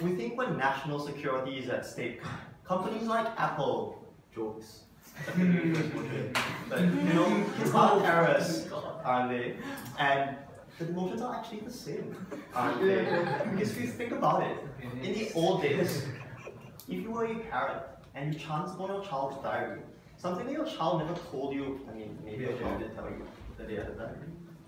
We think when national security is at stake, companies like Apple, jokes, but you know, kids are terrorists, aren't they? And the emotions are actually the same, aren't they? Because if you think about it, in the old days, if you were a parent and you chanced upon your child's diary, something that your child never told you, I mean, maybe your child did tell you that they had a diary,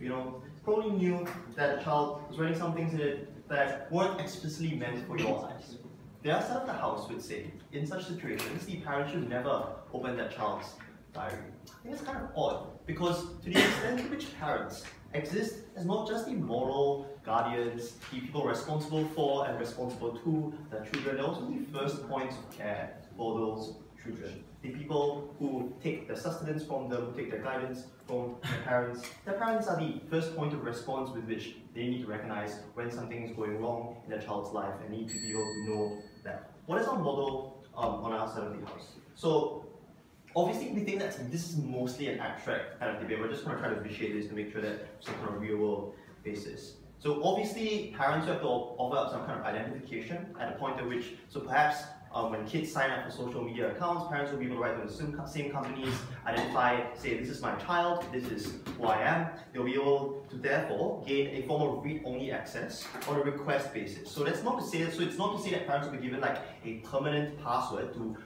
you know, probably knew that the child was writing some things in it that weren't explicitly meant for your eyes. The other side of the house would say, in such situations, the parent should never open their child's diary. I think it's kind of odd, because to the extent to which parents exist as not just the moral guardians, the people responsible for and responsible to their children, they're also the first points of care for those children. The people who take their sustenance from them, who take their guidance from their parents. Their parents are the first point of response with which they need to recognize when something is going wrong in their child's life and need to be able to know that. What is our model on our side of the house? So obviously we think that this is mostly an abstract kind of debate. We're just going to try to vitiate this to make sure that some kind of real world basis. So obviously parents have to offer up some kind of identification at a point at which, so perhaps when kids sign up for social media accounts, parents will be able to write to the same companies, identify, say, this is my child, this is who I am. They'll be able to therefore gain a form of read-only access on a request basis. So that's not to say that, so it's not to say that parents will be given like a permanent password to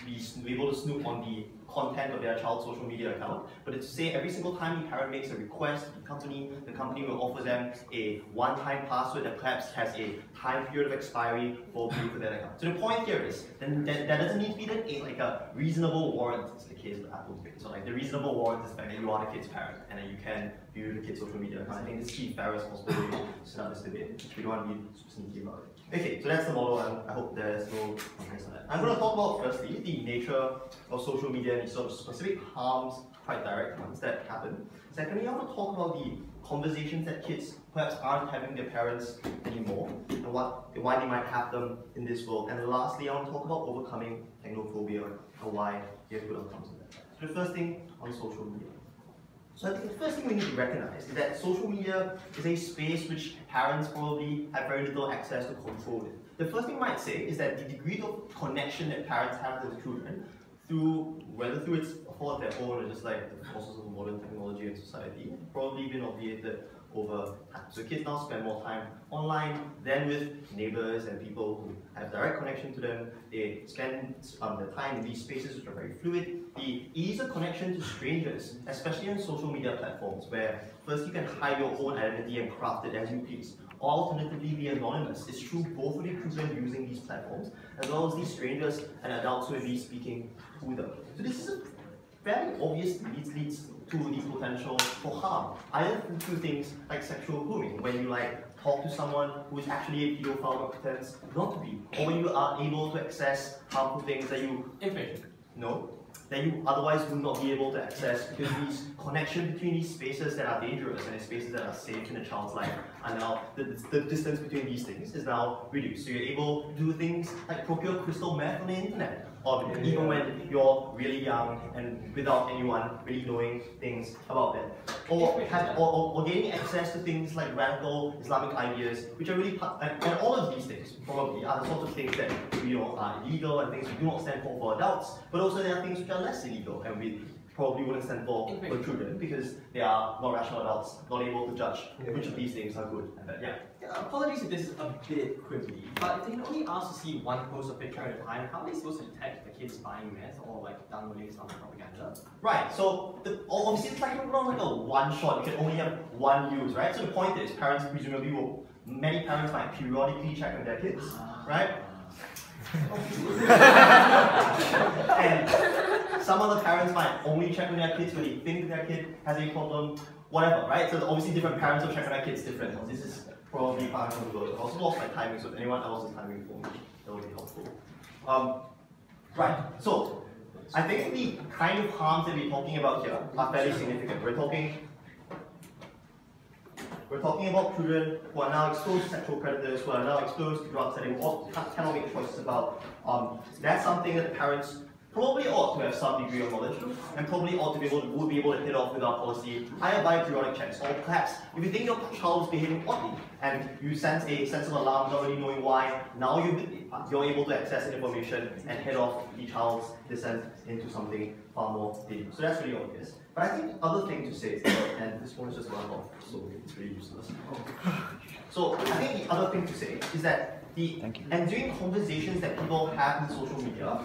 be able to snoop on the content of their child's social media account, but it's to say every single time the parent makes a request to the company will offer them a one-time password that perhaps has a time period of expiry for that account. So the point here is, then that doesn't need to be like a reasonable warrant, is the case with Apple's case. So like the reasonable warrant is the fact that you are the kid's parent and that you can view the kid's social media account. I think this is the fairest possible way to set up this debate. We don't want to be sneaky about it. Okay, so that's the model, and I hope there's no complaints on that. I'm going to talk about, firstly, the nature of social media and the sort of specific harms, quite direct ones, that happen. Secondly, I want to talk about the conversations that kids perhaps aren't having with their parents anymore, and why they might have them in this world. And then lastly, I want to talk about overcoming technophobia and why you have good outcomes in that. So the first thing on social media. So I think the first thing we need to recognize is that social media is a space which parents probably have very little access to control with. The first thing I might say is that the degree of connection that parents have with the children, whether through its fault of their own or just like the forces of modern technology and society, have probably been obviated over time. So kids now spend more time online than with neighbors and people who have direct connection to them. They spend their time in these spaces which are very fluid. The ease of connection to strangers, especially on social media platforms, where first you can hide your own identity and craft it as you please, or alternatively be anonymous, is true both for the children using these platforms, as well as these strangers and adults who will be speaking to them. So this is a very obvious leads to the potential for harm, either through things like sexual grooming, when you like talk to someone who is actually a pedophile but pretends not to be, or when you are able to access harmful things that you that you otherwise would not be able to access, because these connection between these spaces that are dangerous and the spaces that are safe in a child's life are now, the distance between these things is now reduced. So you're able to do things like procure crystal meth on the internet, or even when you're really young and without anyone really knowing things about them. Or gaining access to things like radical Islamic ideas, which are really, and all of these things probably are the sorts of things that are illegal and things we do not stand for adults, but also there are things which are less illegal and we probably wouldn't stand for children because they are not rational adults, not able to judge which of these things are good and bad. Yeah. Apologies if this is a bit quibbly, but if they can only ask to see one post or picture at a time, how are they supposed to detect the kids buying meth or like downloading some propaganda? Right, so obviously it's like not like a one shot, you can only have one use, right? So the point is, parents presumably will, many parents might periodically check on their kids, right? And Some other parents might only check on their kids when they think their kid has a problem, whatever, right? So obviously different parents will check on their kids different. This is probably part of the I also lost my timing, so if anyone else is timing for me, that would be helpful. Right, so I think the kind of harms that we're talking about here are fairly significant. We're talking about children who are now exposed to sexual predators, who are now exposed to drugs that they cannot make choices about. That's something that the parents probably ought to have some degree of knowledge to, and probably ought to be able to hit off with our policy, either by periodic checks, or perhaps if you think your child is behaving oddly and you sense a sense of alarm, not really knowing why, now you're able to access information and head off the child's descent into something far more dangerous. So that's really obvious. But I think the other thing to say is, and this one is just one off, so it's really useless. So I think the other thing to say is that the enduring conversations that people have in social media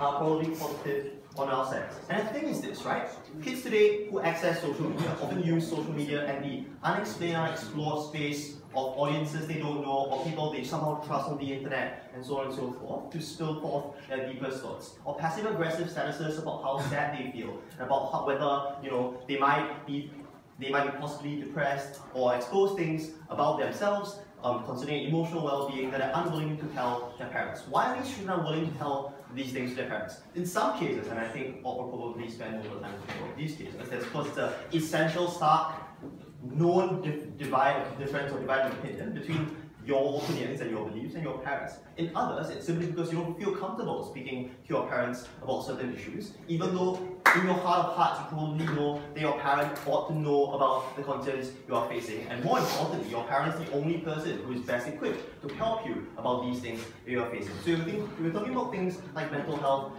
are probably positive on our side. And the thing is this, right? Kids today who access social media often use social media and the unexplained, unexplored space of audiences they don't know, or people they somehow trust on the internet, and so on and so forth, to spill forth their deepest thoughts. Or passive-aggressive statuses about how sad they feel, about whether they might be possibly depressed, or expose things about themselves, considering emotional well-being that are unwilling to tell their parents. Why are these children unwilling to tell these things to their parents? In some cases, and I think I'll probably spend more time talking about these cases, that's because it's an essential, stark, known difference or divided opinion between your opinions and your beliefs and your parents. In others, it's simply because you don't feel comfortable speaking to your parents about certain issues, even though in your heart of hearts you probably know that your parent ought to know about the concerns you are facing, and more importantly, your parent is the only person who is best equipped to help you about these things that you are facing. So if we're talking about things like mental health,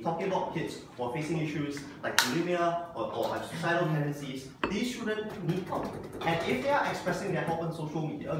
talking about kids who are facing issues like bulimia or have suicidal tendencies, these children need help. And if they are expressing their help on social media,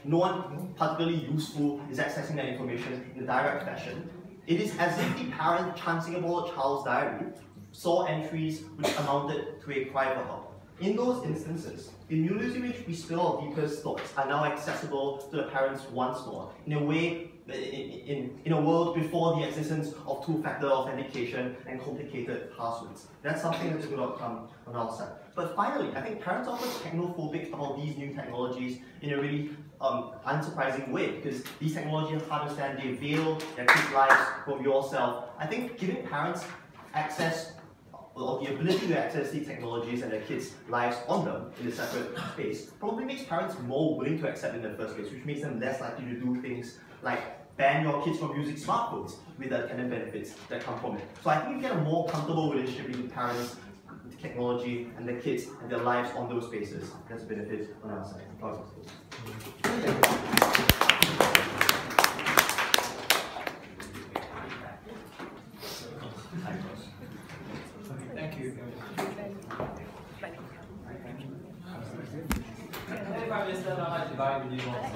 no one particularly useful is accessing that information in a direct fashion. It is as if the parent chancing about a child's diary saw entries which amounted to a cry for help. In those instances, the news in which we spill our deepest thoughts are now accessible to the parents once more, in a way, in a world before the existence of two-factor authentication and complicated passwords. That's something that's a good outcome on our side. But finally, I think parents are often technophobic about these new technologies in a really unsurprising way, because these technologies are hard to understand, they veil their kids' lives from yourself. I think giving parents access or the ability to access these technologies and their kids' lives on them in a separate space probably makes parents more willing to accept in the first place, which makes them less likely to do things like ban your kids from using smartphones with the attendant benefits that come from it. So I think you get a more comfortable relationship between parents, the technology, and the kids and their lives on those spaces. That's a benefit on our side. Thank you. Prime Minister, I'd like to divide with you also.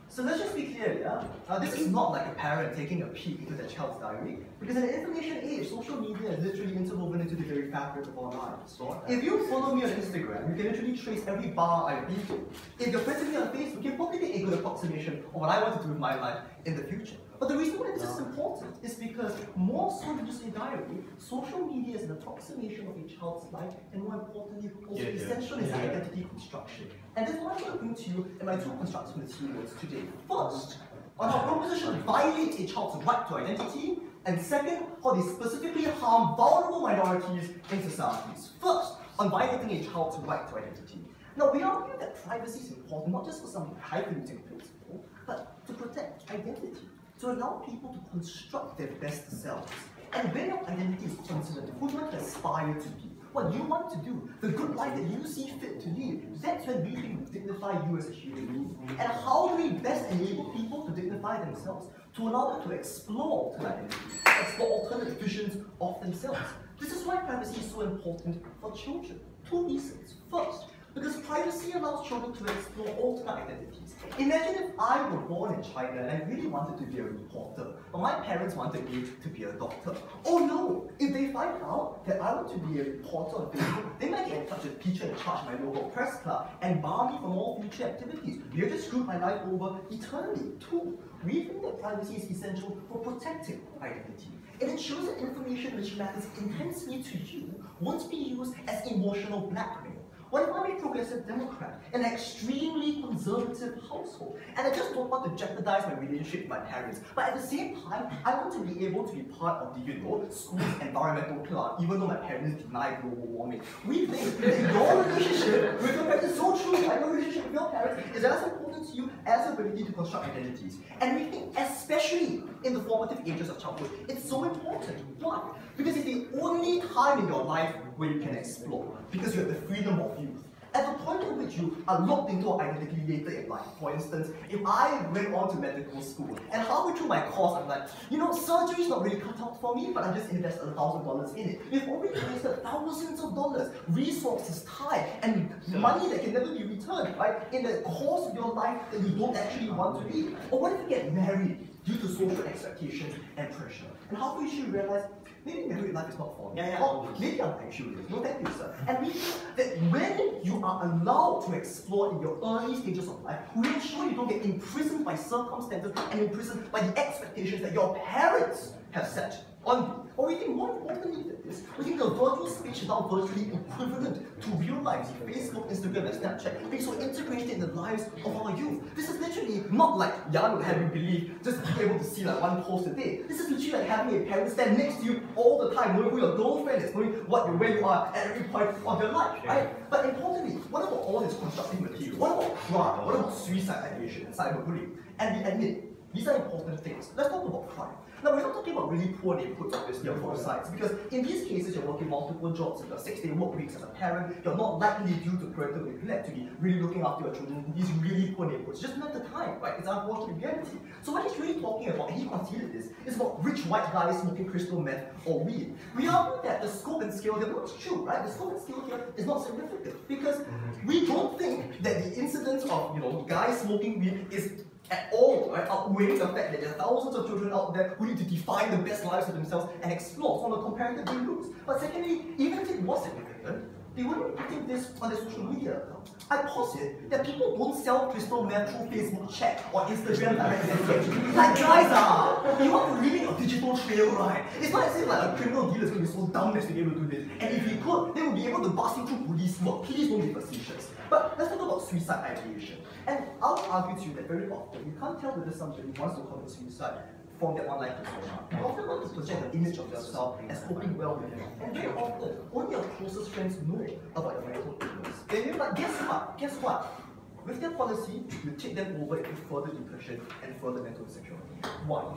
So let's just be clear, yeah? This is not like a parent taking a peek into their child's diary, because in the information age, social media is literally interwoven into the very fabric of our lives. If you follow me on Instagram, you can literally trace every bar I've been to. If you're friends with me on Facebook, you can probably get a good approximation of what I want to do with my life in the future. But the reason why this is important is because more so than just a diary, social media is an approximation of a child's life, and more importantly, also essential is identity construction. And that's what I'm going to bring to you in my two construction materials today. First, on how proposition violates a child's right to identity, and second, how they specifically harm vulnerable minorities in societies. First, on violating a child's right to identity. Now, we argue that privacy is important not just for some hyphenating principle, but to protect identity, to allow people to construct their best selves. And when your identity is considered, who you want to aspire to be, what you want to do, the good life that you see fit to lead, that's when we can dignify you as a human being. And how do we best enable people to dignify themselves, to allow them to explore alternate identities, explore alternate visions of themselves? This is why privacy is so important for children. Two reasons. First, because privacy allows children to explore alternate identities. Imagine if I were born in China and I really wanted to be a reporter, but my parents wanted me to be a doctor. Oh no! If they find out that I want to be a reporter on Facebook, they might get in touch with the teacher in charge of my local press club and bar me from all future activities. They'll just screw my life over eternally too. We think that privacy is essential for protecting identity. It ensures that information which matters intensely to you won't be used as emotional blackmail. What if I'm a progressive Democrat in an extremely conservative household, and I just don't want to jeopardize my relationship with my parents, but at the same time, I want to be able to be part of the, school's environmental club, even though my parents deny global warming. We think that your relationship with your parents is so true, right? Your relationship with your parents is as important to you as your ability to construct identities. And we think, especially in the formative ages of childhood, it's so important. Why? Because it's the only time in your life where you can explore, because you have the freedom of youth. At the point at which you are locked into an identity later in life, for instance, if I went on to medical school and halfway through my course I'm like, surgery is not really cut out for me, but I just invested $1,000 in it. We've already wasted thousands of dollars, resources, time, and money that can never be returned, right? In the course of your life that you don't actually want to be. Or what if you get married due to social expectations and pressure? And halfway through you realize, maybe married life is not for me. Or maybe I'm actually. No, thank you, sir. And we think that when you are allowed to explore in your early stages of life, we ensure you don't get imprisoned by circumstances and imprisoned by the expectations that your parents have set on you. Or we think more importantly than this, we think the virtual space is now virtually equivalent to real life. Facebook, Instagram, and Snapchat being so integrated in the lives of our youth. This is literally not like Jan would have you believe, just being able to see like one post a day. This is literally like having a parent stand next to you all the time, knowing who your girlfriend is, knowing where you are at every point of your life, right? But importantly, what about all this constructive material? What about crime? What about suicide ideation and cyberbullying? And we admit, these are important things. Let's talk about crime. Now, we're not talking about really poor neighborhoods, obviously, on both sides, because in these cases, you're working multiple jobs, you've got 6-day work weeks as a parent, you're not likely, due to parental neglect, to be really looking after your children in these really poor neighborhoods. Just not the time, right? It's unfortunate reality. So what he's really talking about, and he conceded this, is about rich white guys smoking crystal meth or weed. We argue that the scope and scale here, well, it's true, right? The scope and scale here is not significant, because we don't think that the incidence of, guys smoking weed is at all, right, outweighing the fact that there are thousands of children out there who need to define the best lives for themselves and explore from the comparative groups. But secondly, even if it was significant, they wouldn't be putting this on their social media accounts. I posit that people don't sell crystal meth through Facebook chat or Instagram direct message. Like guys you want to leave a digital trail, right? It's not as if like a criminal dealer is going to be so dumb as to be able to do this. And if he could, they would be able to bust him through police work. Please don't be facetious. But let's talk about suicide ideation. And I'll argue to you that very often you can't tell whether somebody wants to commit suicide from their online persona. You often want to project an image of yourself as coping well with it. And very often, only your closest friends know about your mental illness. But guess what? Guess what? With their policy, you take them over into further depression and further mental insecurity. One.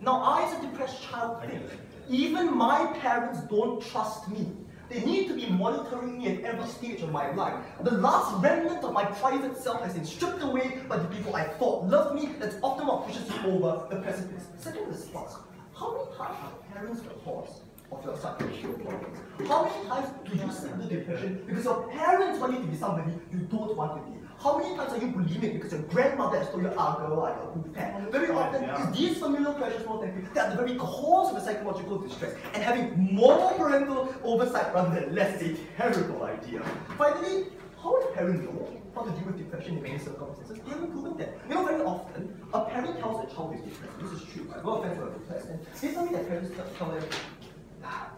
Now I as a depressed child think, even my parents don't trust me. They need to be monitoring me at every stage of my life. The last remnant of my private self has been stripped away by the people I thought loved me. That's often what pushes you over the precipice. Second response, how many times have parents the cause of your psychological problems? How many times do you suffer depression because your parents want you to be somebody you don't want to be? How many times are you bulimic because your grandmother has told you, girl, you're too fat? Very often, it's these familial pressures more than that are the very cause of the psychological distress. And having more parental oversight rather than less is a terrible idea. Finally, how would a parent know how to deal with depression in many circumstances? They haven't proven that. Very often, a parent tells a child is depressed. This is true, right? No offense for depressed. And they tell me that parents tell them,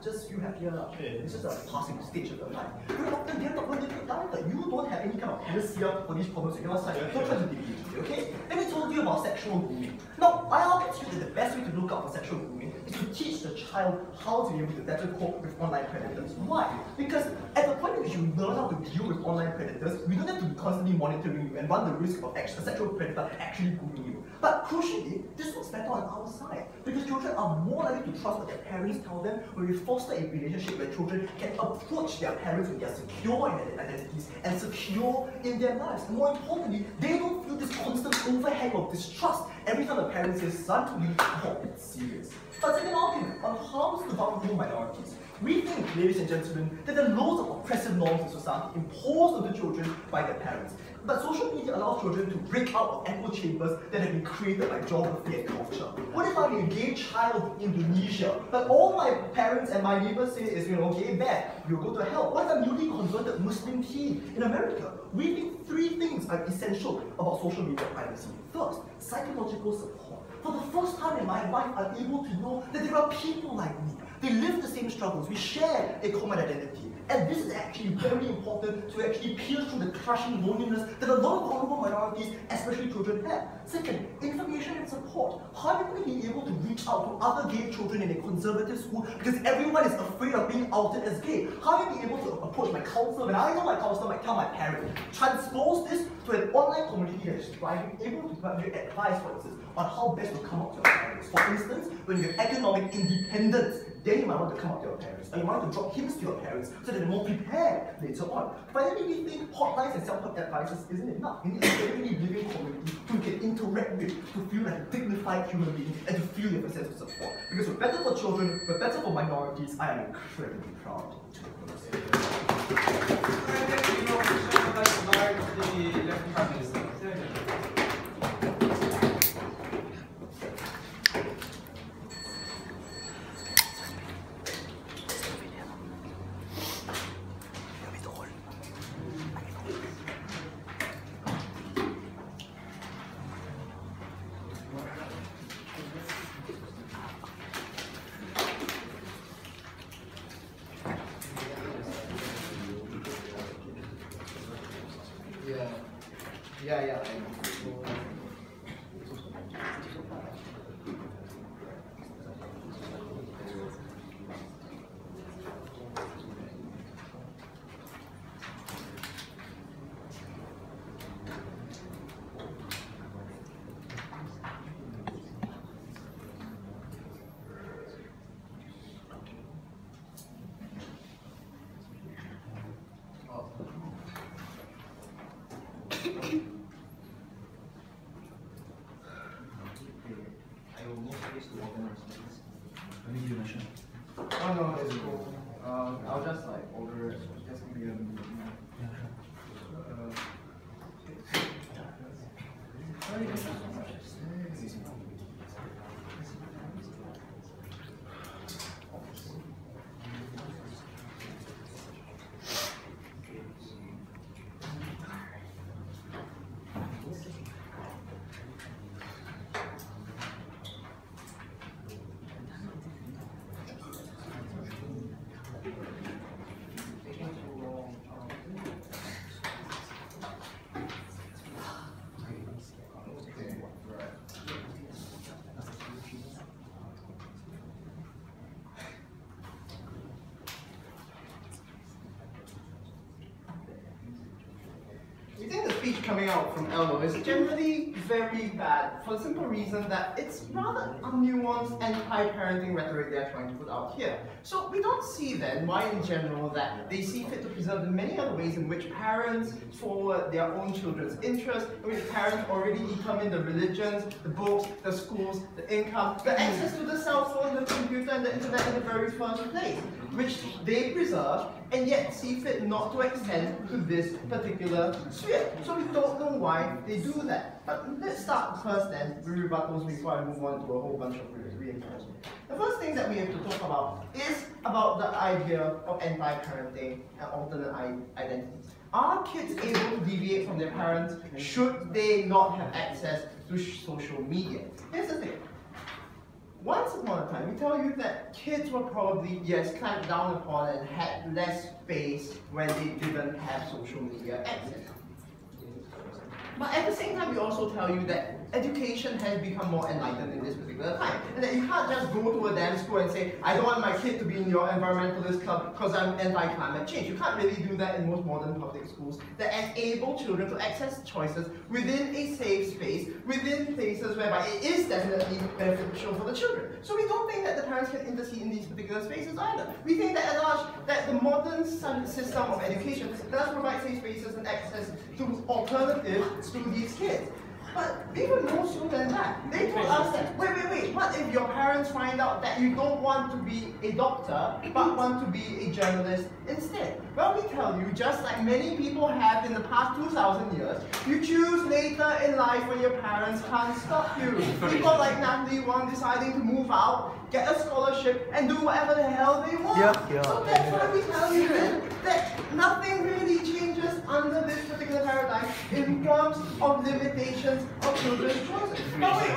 just feel happier. It's just a passing stage of your life. Very often they're not going to take time. Like, you don't have any kind of panacea for these problems in your life. Don't try to delete it, okay? Let me tell you about sexual grooming. Now, I argue to you that the best way to look out for sexual grooming is to teach the child how to be able to better cope with online predators. Why? Because at the point in which you learn how to deal with online predators, we don't have to be constantly monitoring you and run the risk of a sexual predator actually grooming you. But crucially, this works better on our side, because children are more likely to trust what their parents tell them when we foster a relationship where children can approach their parents when they are secure in their identities and secure in their lives. And more importantly, they don't feel this constant overhang of distrust every time a parent says, son, we need help, it's serious. But second argument, on harms to vulnerable minorities. We think, ladies and gentlemen, that there are loads of oppressive norms in society imposed on the children by their parents. But social media allows children to break out of echo chambers that have been created by geography and culture. What if I'm a gay child in Indonesia, but all my parents and my neighbors say is, gay, bad, you'll go to hell? What if I'm a newly converted Muslim teen in America? We think three things are essential about social media privacy. First, psychological support. For the first time in my life, I'm able to know that there are people like me. They live the same struggles. We share a common identity. And this is actually very important to actually pierce through the crushing loneliness that a lot of vulnerable minorities, especially children, have. Second, information and support. How are we going to be able to reach out to other gay children in a conservative school because everyone is afraid of being outed as gay? How are we able to approach my counselor when I know my counselor might tell my parent? Transpose this to an online community that is thriving, able to provide you advice, for instance, on how best to come up to your parents. For instance, when you have economic independence, then you might want to come up to your parents, or you might want to drop hints to your parents so that they're more prepared later on. Finally, we think hotlines and self-help advices isn't enough. You need a genuinely living community who you can interact with, to feel like a dignified human being, and to feel your sense of support. Because we're better for children, we're better for minorities. I am incredibly proud to be Yeah. Oh no, it's cool. I'll just order it. Just give me a minute. We think the speech coming out from Elmo is generally very bad for the simple reason that it's rather unnuanced anti-parenting rhetoric they're trying to put out here. So we don't see then why in general that they see fit to preserve the many other ways in which parents forward their own children's interests, in which parents already determine the religions, the books, the schools, the income, the access to the cell phone, the computer, and the internet in the very first place, which they preserve and yet see fit not to extend to this particular sphere. So we don't know why they do that. But let's start first then with rebuttals before I move on to a whole bunch of reinforcement. The first thing that we have to talk about is about the idea of anti-parenting and alternate identities. Are kids able to deviate from their parents should they not have access to social media? Here's the thing. Once upon a time, we tell you that kids were probably, yes, clamped down upon and had less space when they didn't have social media access. But at the same time, we also tell you that education has become more enlightened in this particular time. And that you can't just go to a damn school and say, I don't want my kid to be in your environmentalist club because I'm anti-climate change. You can't really do that in most modern public schools that enable children to access choices within a safe space, within places whereby it is definitely beneficial for the children. So we don't think that the parents can intercede in these particular spaces either. We think that at large, that the modern system of education does provide safe spaces and access to alternatives to these kids. But even more so than that, they told us that, wait, what if your parents find out that you don't want to be a doctor, but want to be a journalist instead? Well, we tell you, just like many people have in the past 2,000 years, you choose later in life when your parents can't stop you. People like Natalie Wong deciding to move out, get a scholarship, and do whatever the hell they want. So that's why we tell you then that nothing really changes under this particular paradigm in terms of limitations of children's choices. Now wait.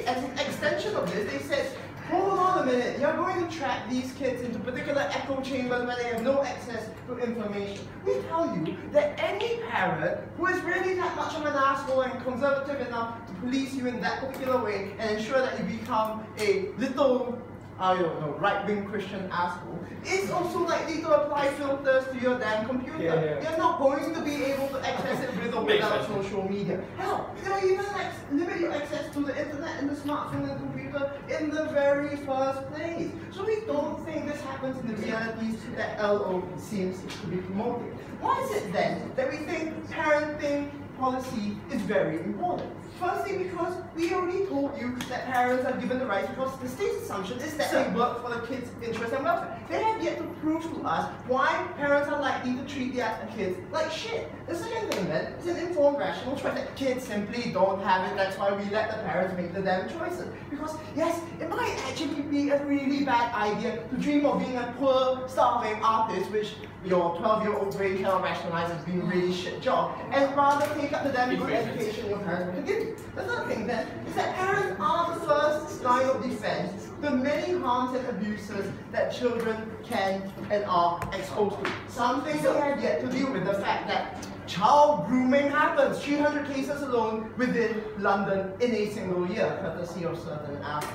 As an extension of this, they said, hold on a minute, you're going to trap these kids into particular echo chambers where they have no access to information. We tell you that any parent who is really that much of an asshole and conservative enough to police you in that particular way and ensure that you become a little, I don't know, right-wing Christian asshole, is also likely to apply filters to your damn computer. You're not going to be able to access it with or without social media. Hell, they'll even limit your access to the internet and the smartphone and computer in the very first place. So we don't think this happens in the realities that LO seems to be promoting. Why is it then that we think parenting policy is very important? Firstly, because we already told you that parents are given the rights because the state's assumption is that they work for the kids' interest and welfare. They have yet to prove to us why parents are likely to treat their kids like shit. The second thing then is an informed, rational choice that kids simply don't have it. That's why we let the parents make the damn choices. Because yes, it might actually be a really bad idea to dream of being a poor, starving artist, which your 12-year-old brain cannot rationalize as being a really shit job, and rather take up the damn good education your parents can give you. The third thing then is that parents are the first line of defense to many harms and abuses that children can and are exposed to. Something they have yet to deal with the fact that child grooming happens, 300 cases alone within London in a single year, courtesy of certain assholes.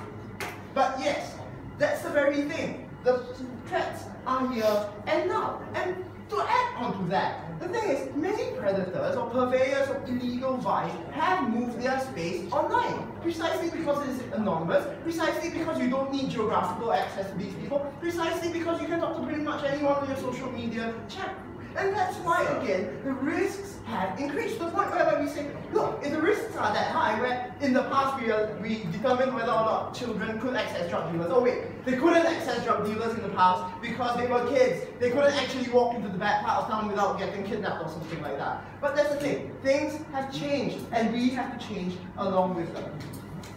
But yes, that's the very thing. The threats are here and now. And to add on to that, the thing is, many predators or purveyors of illegal vice have moved their space online, precisely because it is anonymous, precisely because you don't need geographical access to these people, precisely because you can talk to pretty much anyone on your social media chat. And that's why, again, the risks have increased to the point where we say, look, if the risks are that high, where in the past we determined whether or not children could access drug dealers. Oh wait, they couldn't access drug dealers in the past because they were kids. They couldn't actually walk into the back part of town without getting kidnapped or something like that. But that's the thing, things have changed, and we have to change along with them.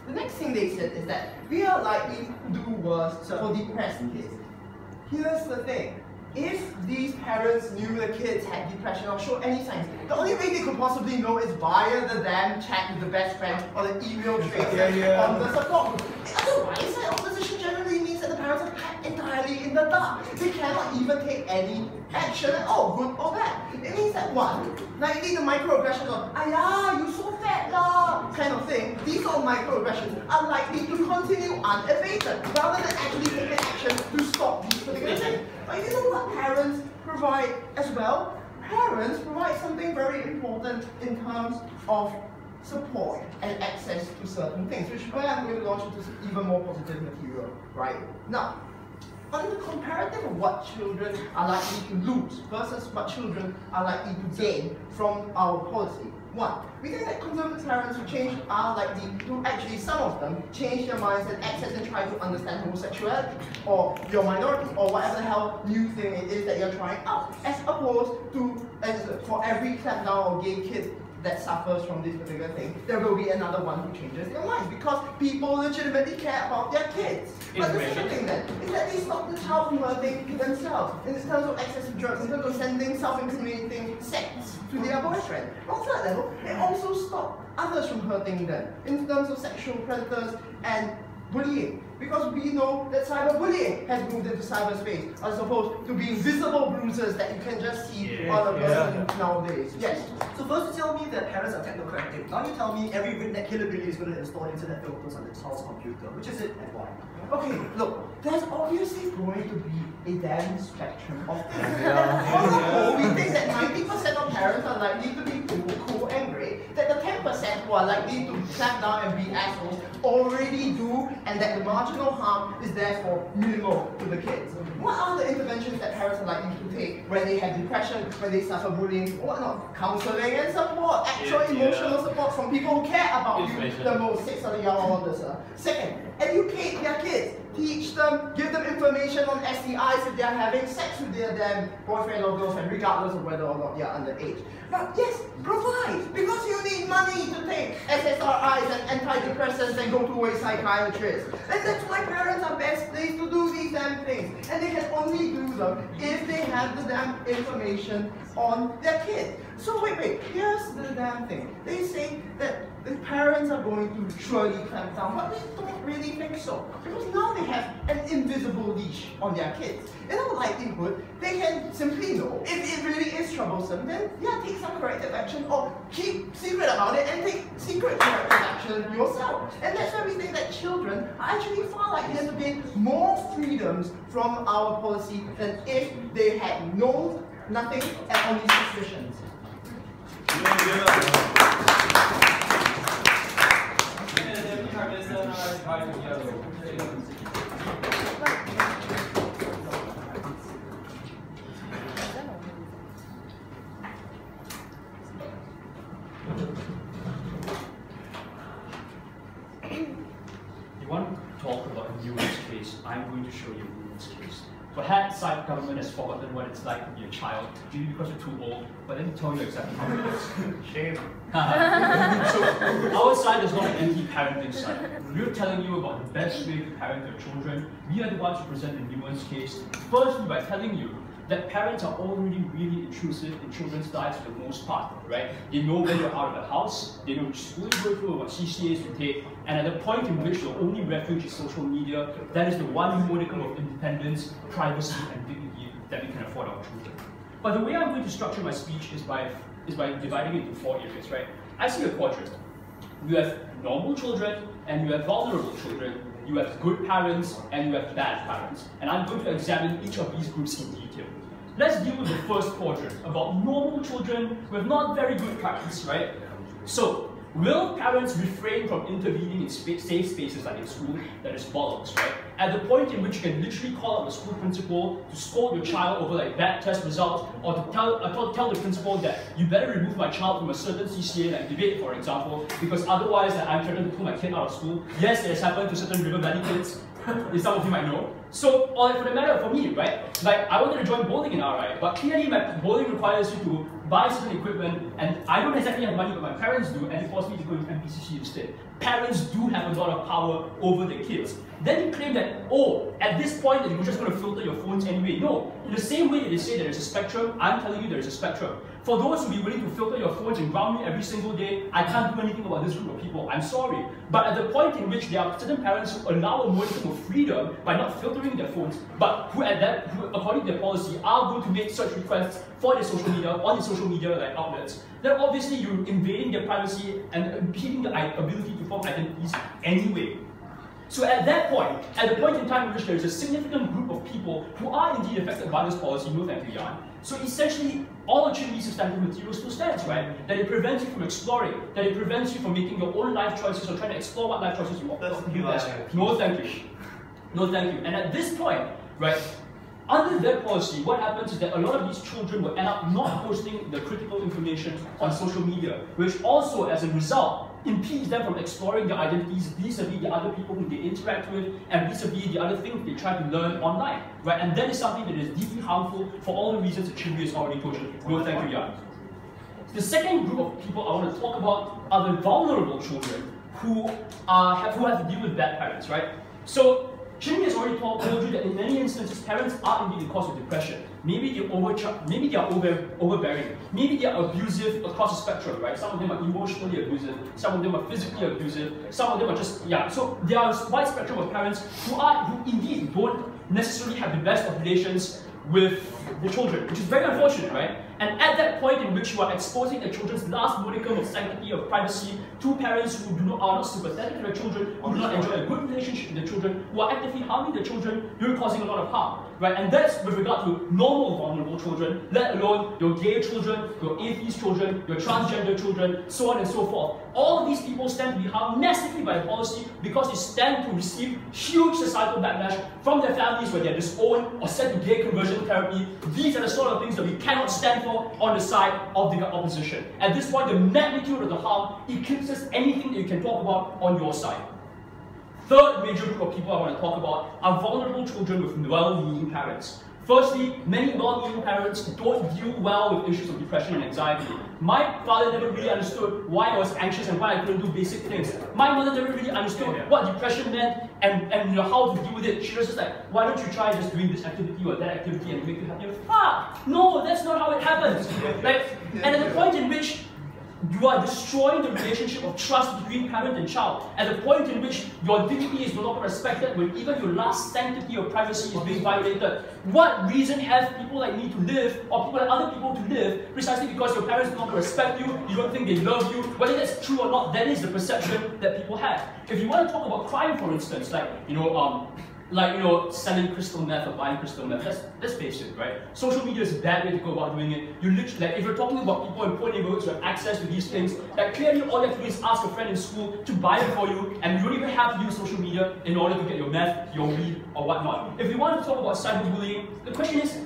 The next thing they said is that we are likely to do worse for depressed kids. Here's the thing. If these parents knew the kids had depression or showed any signs, the only way they could possibly know is via the damn chat with the best friend or the email traces on the support group. Otherwise, that opposition generally means that the parents are kept entirely in the dark. They cannot even take any action at all, good or bad. It means that one, likely the microaggressions of "Ayah, you so fat lah" kind of thing, these sort of microaggressions are likely to continue unabated, rather than actually taking action to stop these particular things. But you know what parents provide as well? Parents provide something very important in terms of support and access to certain things, which is where I'm going to launch into even more positive material right now. On the comparative of what children are likely to lose versus what children are likely to gain from our policy. One, we think that conservative parents who change are likely to actually, some of them, change their minds and access and try to understand homosexuality, or your minority, or whatever the hell new thing it is that you're trying out, as opposed to, for every clampdown or gay kid that suffers from this particular thing, there will be another one who changes their minds, because people legitimately care about their kids. But the second thing then, is that they stop the child from hurting themselves, in terms of access to drugs, in terms of sending self-incriminating sex to their boyfriend. On that level, it also stops others from hurting them, in terms of sexual predators and bullying. Because we know that cyberbullying has moved into cyberspace, as opposed to being visible bruises that you can just see on a person nowadays. Yes. So first you tell me that parents are technocratic. Now you tell me every redneck hillbilly is going to install internet filters on its house computer. Which is it and why? Okay, look, there's obviously going to be a damn spectrum of things. On the whole, we think that 90% of parents are likely to be cool and great, that the 10% who who are likely to clamp down and be assholes already do, and that the marginal harm is therefore minimal to the kids. What are the interventions that parents are likely to take when they have depression, when they suffer bullying, whatnot? Counseling and support, actual emotional support from people who care about you the most. 6 of the young. Second, educate their kids. Teach them, give them information on STIs if they are having sex with their damn boyfriend or girlfriend, regardless of whether or not they are underage. But yes, provide, because you need money to take SSRIs and antidepressants and go to a psychiatrist. And that's why parents are best placed to do these damn things. And they can only do them if they have the damn information on their kids. So wait, here's the damn thing. They say that the parents are going to surely clamp down, but we don't really think so. Because now they have an invisible leash on their kids. In all likelihood, they can simply know if it really is troublesome, then yeah, take some corrective action or keep secret about it and take secret corrective action yourself. And that's why we think that children are actually far likely to gain more freedoms from our policy than if they had known nothing and only suspicions. You want to talk about a nuance case? I'm going to show you a nuance case. Perhaps our government has forgotten what it's like to be a child, maybe because you're too old, but let me tell you exactly how it is. Shame. So, our side is not an anti-parenting side. We're telling you about the best way to parent your children. We are the ones who present the nuance case. Firstly, by telling you that parents are already really intrusive in children's lives for the most part, right? They know when you're out of the house, they know which school you go to, what CCAs you take, and at the point in which your only refuge is social media, that is the one modicum of independence, privacy, and dignity that we can afford our children. But the way I'm going to structure my speech is by dividing it into 4 areas, right? I see a quadrant. You have normal children, and you have vulnerable children, you have good parents, and you have bad parents. And I'm going to examine each of these groups in detail. Let's deal with the first quadrant, about normal children with not very good parents, right? So, will parents refrain from intervening in safe spaces like in school? That is bollocks, right? At the point in which you can literally call up the school principal to scold your child over like bad test results, or to tell the principal that you better remove my child from a certain CCA, like debate for example, because otherwise I'm threatening to pull my kid out of school. Yes, it has happened to certain River Valley kids. Some of you might know. So, or for the matter for me, right? Like, I wanted to join bowling in RI, but clearly my bowling requires you to buy certain equipment, and I don't exactly have money, but my parents do, and it forced me to go to MPCC instead. Parents do have a lot of power over their kids. Then you claim that, oh, at this point, that you're just going to filter your phones anyway. No, in the same way that they say there is a spectrum, I'm telling you there is a spectrum. For those who be willing to filter your phones and ground me every single day, I can't do anything about this group of people. I'm sorry. But at the point in which there are certain parents who allow a modicum of freedom by not filtering their phones, but who according to their policy, are going to make search requests for their social media, on the social media like outlets, then obviously you're invading their privacy and impeding the ability to form identities anyway. So at that point, at the point in time in which there is a significant group of people who are indeed affected by this policy, no thank you, Jan. So essentially, all Trinity substantive material still stands, right? That it prevents you from exploring, that it prevents you from making your own life choices or trying to explore what life choices you want. No thank you. No thank you. And at this point, right, under their policy, what happens is that a lot of these children will end up not posting the critical information on social media, which also, as a result, impedes them from exploring their identities vis-a-vis the other people whom they interact with and vis-a-vis the other things they try to learn online, right? And that is something that is deeply harmful for all the reasons that Chinri has already told you. No, thank you, Jan. The second group of people I want to talk about are the vulnerable children who have to deal with bad parents, right? So Chinri has already told you that in many instances, parents are indeed the cause of depression. Maybe they are overbearing. Maybe they are abusive across the spectrum, right? Some of them are emotionally abusive. Some of them are physically abusive. Some of them are just, So there are a wide spectrum of parents who indeed don't necessarily have the best of relations with the children, which is very unfortunate, right? And at that point in which you are exposing the children's last modicum of sanctity of privacy to parents who are not sympathetic to their children, who do not enjoy a good relationship with their children, who are actively harming their children, you're causing a lot of harm. right? And that's with regard to normal vulnerable children, let alone your gay children, your atheist children, your transgender children, so on and so forth. All of these people stand to be harmed massively by the policy because they stand to receive huge societal backlash from their families where they're disowned or sent to gay conversion therapy. These are the sort of things that we cannot stand for on the side of the opposition. At this point, the magnitude of the harm eclipses anything that you can talk about on your side. Third major group of people I want to talk about are vulnerable children with well-meaning parents. Firstly, many well-meaning parents don't deal well with issues of depression and anxiety. My father never really understood why I was anxious and why I couldn't do basic things. My mother never really understood what depression meant and you know, how to deal with it. She was just like, why don't you try just doing this activity or that activity and make you happier? Fuck! No, that's not how it happens. Like, and at the point in which you are destroying the relationship of trust between parent and child. At the point in which your dignity is no longer respected, when even your last sanctity of privacy is being violated, what reason have people like me to live, or people like other people to live, precisely because your parents no longer respect you, you don't think they love you? Whether that's true or not, that is the perception that people have. If you want to talk about crime, for instance, like, selling crystal meth or buying crystal meth, let's face it, right? Social media is a bad way to go about doing it. You literally, like, if you're talking about people in poor neighborhoods who have access to these things, like, clearly all you have to do is ask a friend in school to buy it for you, and you don't even have to use social media in order to get your meth, your weed, or whatnot. If you want to talk about cyberbullying, the question is,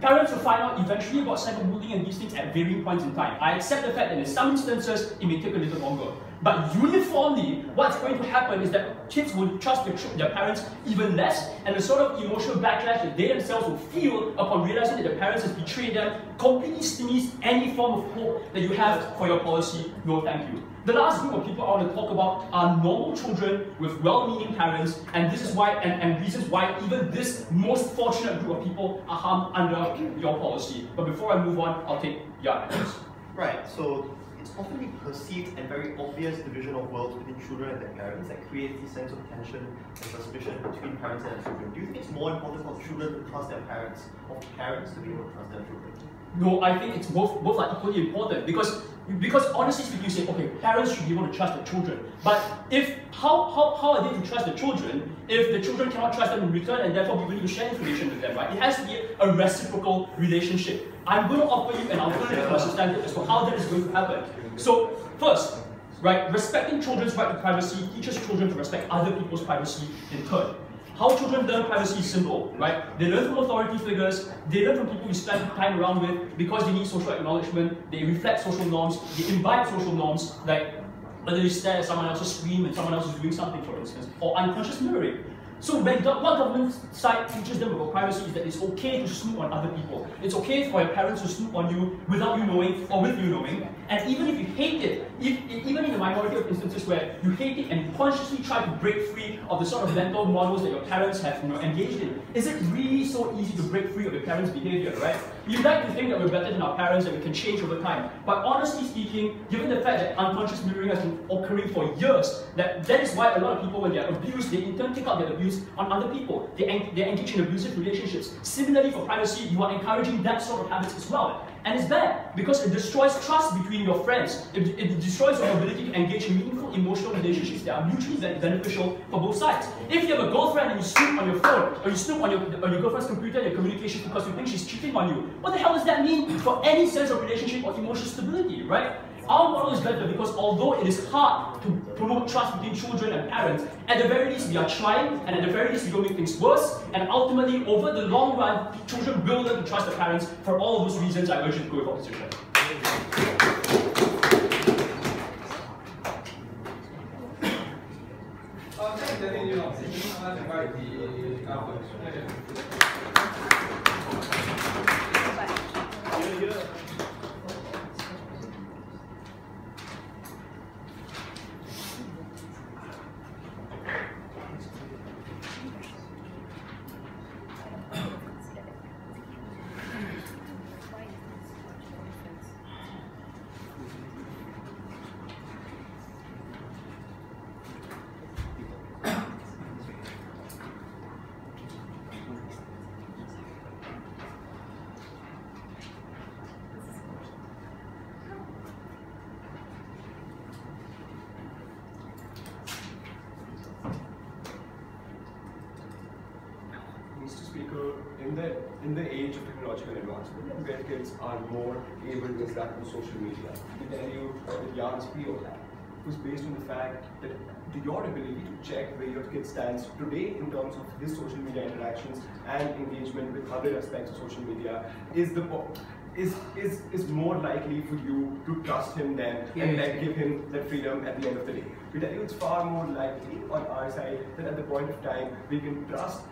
parents will find out eventually about cyberbullying and these things at varying points in time. I accept the fact that in some instances, it may take a little longer. But uniformly, what's going to happen is that kids will trust their parents even less, and the sort of emotional backlash that they themselves will feel upon realizing that their parents has betrayed them completely stymies any form of hope that you have for your policy. No, thank you. The last group of people I want to talk about are normal children with well-meaning parents, and this is why, and reasons why even this most fortunate group of people are harmed under your policy. But before I move on, I'll take your answers. Right, so it's often the perceived and very obvious division of worlds between children and their parents that creates the sense of tension and suspicion between parents and their children. Do you think it's more important for children to trust their parents, or for parents to be able to trust their children? No, I think it's both are equally important because honestly speaking, you say, okay, parents should be able to trust their children. But if how are they to trust the children if the children cannot trust them in return and therefore be willing to share information with them, right? It has to be a reciprocal relationship. I'm going to offer you an alternative perspective as to how that is going to happen. So first, right, respecting children's right to privacy teaches children to respect other people's privacy in turn. How children learn privacy is simple, right? They learn from authority figures, they learn from people you spend time around with because they need social acknowledgement, they reflect social norms, they imbibe social norms, like whether you stare at someone else's screen when someone else is doing something, for instance, or unconscious mirroring. So when what government side teaches them about privacy is that it's okay to snoop on other people. It's okay for your parents to snoop on you without you knowing or with you knowing. And even if you hate it, even in the minority of instances where you hate it and consciously try to break free of the sort of mental models that your parents have engaged in, is it really so easy to break free of your parents' behavior, right? We like to think that we're better than our parents, that we can change over time. But honestly speaking, given the fact that unconscious mirroring has been occurring for years, that is why a lot of people, when they're abused, they in turn take out their abuse on other people. They engage in abusive relationships. Similarly, for privacy, you are encouraging that sort of habits as well. And it's bad because it destroys trust between your friends. It destroys your ability to engage in meaningful emotional relationships that are mutually beneficial for both sides. If you have a girlfriend and you snoop on your phone, or you snoop on your girlfriend's computer and your communications because you think she's cheating on you, what the hell does that mean for any sense of relationship or emotional stability, right? Our model is better because although it is hard to promote trust between children and parents, at the very least we are trying, and at the very least we don't make things worse, and ultimately over the long run, children will learn to trust their parents. For all those reasons, I urge you to go with opposition. in the age of technological advancement and where kids are more able to interact with social media, we tell you that Jan's pre-O-lab was based on the fact that your ability to check where your kid stands today in terms of his social media interactions and engagement with other aspects of social media is more likely for you to trust him then and then give him that freedom at the end of the day. We tell you it's far more likely on our side that at the point of time we can trust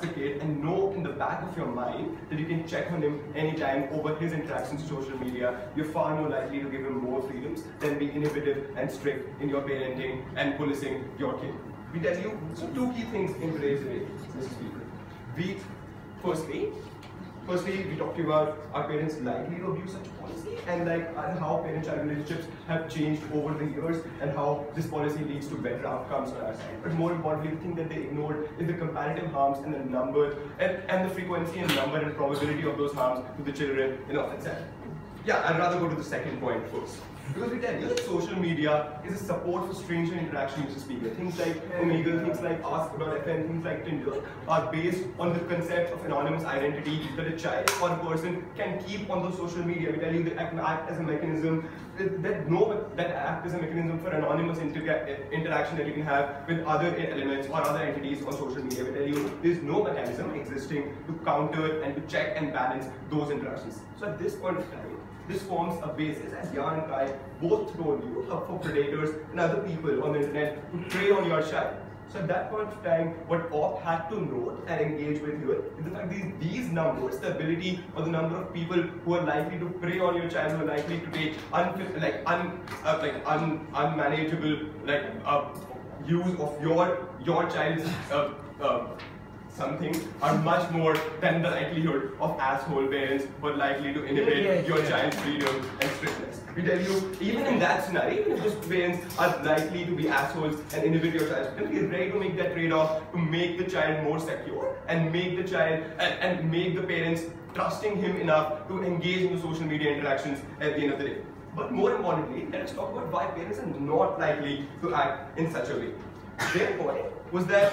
the kid and know in the back of your mind that you can check on him anytime over his interactions with social media. You're far more likely to give him more freedoms than be innovative and strict in your parenting and policing your kid. We tell you two key things in today's day, Mrs. Speaker. Firstly, we talked to you about our parents likely to abuse such policy and how parent-child relationships have changed over the years and how this policy leads to better outcomes on our side. But more importantly, the thing that they ignored is the comparative harms and the number and the frequency and number and probability of those harms to the children in of itself. Yeah, I'd rather go to the second point first. Because we tell you that social media is a support for stranger interaction, Mr. Speaker. Things like Omegle, things like Ask.fm, things like Tinder are based on the concept of anonymous identity that a child or a person can keep on those social media. We tell you that act as a mechanism, that act as a mechanism for anonymous interaction that you can have with other elements or other entities on social media. We tell you there's no mechanism existing to counter and to check and balance those interactions. So at this point of time, this forms a basis, as Jan and I both told you, for predators and other people on the internet to prey on your child. So at that point of time, what OP had to note and engage with you is the fact that these numbers, the ability or the number of people who are likely to prey on your child, who are likely to take unmanageable use of your child's something are much more than the likelihood of asshole parents who are likely to inhibit your child's freedom and strictness. We tell you, even in that scenario, even if those parents are likely to be assholes and inhibit your child's freedom, we are ready to make that trade-off to make the child more secure and make the child and make the parents trusting him enough to engage in the social media interactions at the end of the day. But more importantly, let us talk about why parents are not likely to act in such a way. Their point was that,